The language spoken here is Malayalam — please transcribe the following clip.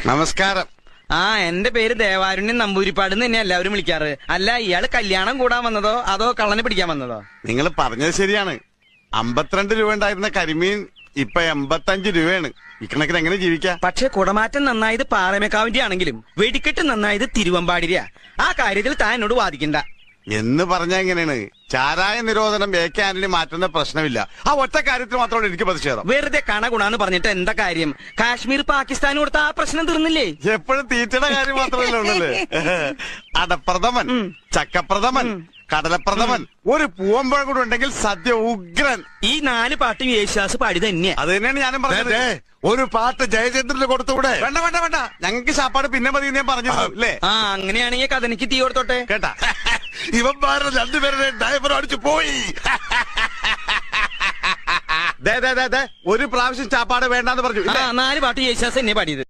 നമസ്കാരം. ആ എന്റെ പേര് ദേവാരുണ്യൻ നമ്പൂരിപ്പാട് തന്നെ എല്ലാവരും വിളിക്കാറ്. അല്ല, ഇയാള് കല്യാണം കൂടാൻ വന്നതോ അതോ കള്ളനെ പിടിക്കാൻ വന്നതോ? നിങ്ങൾ പറഞ്ഞത് ശരിയാണ്. 52 രൂപ ഉണ്ടായിരുന്ന കരിമീൻ ഇപ്പൊ 85 രൂപയാണ്. ഇക്കണക്കിന് എങ്ങനെ ജീവിക്കാം? പക്ഷെ കുടമാറ്റം നന്നായത് പാറമേക്കാവിന്റെ ആണെങ്കിലും വെടിക്കെട്ട് നന്നായത് തിരുവമ്പാടിരിയാ. ആ കാര്യത്തിൽ താൻ എന്നോട് വാദിക്കണ്ട. എന്ന് പറഞ്ഞാ എങ്ങനെയാണ്? ചാരായ നിരോധനം AK ആന്റണി മാറ്റുന്ന പ്രശ്നമില്ല. ആ ഒറ്റ കാര്യത്തിൽ മാത്രമാണ് എനിക്ക് പ്രതിഷേധം. വെറുതെ കണകുണാന്ന് പറഞ്ഞിട്ട് എന്താ കാര്യം? കാശ്മീർ പാകിസ്ഥാൻ കൊടുത്ത ആ പ്രശ്നം തീർന്നില്ലേ? എപ്പോഴും തീറ്റയുടെ കാര്യം മാത്രമല്ലേ ഉള്ളല്ലേ? അടപ്രഥമൻ, ചക്കപ്രഥമൻ, കടലപ്രഥമൻ, ഒരു പൂവമ്പഴം കൂടെ ഉണ്ടെങ്കിൽ സദ്യ ഉഗ്രൻ. ഈ 4 പാട്ടും യേശുദാസ് പാടി തന്നെയാ. അത് തന്നെയാണ് ഞാനും പറഞ്ഞത്. ഒരു പാട്ട് ജയചന്ദ്രന് കൊടുത്തുകൂടെ? വേണ്ട വേണ്ട വേണ്ട, ഞങ്ങൾക്ക് ശാപ്പാട് പിന്നെ മതി ഞാൻ പറഞ്ഞു അല്ലേ? ആ അങ്ങനെയാണെങ്കിൽ കഥനിക്ക് തീ കൊടുത്തോട്ടെ കേട്ടാ. ഇവന്മാരുടെ രണ്ടുപേരുടെ ഡ്രൈവർ അടിച്ചു പോയി. ഒരു പ്രാവശ്യം ചാപ്പാട് വേണ്ടാന്ന് പറഞ്ഞു. 4 പാട്ട് യേശുദാസ് തന്നെ പാടിയത്.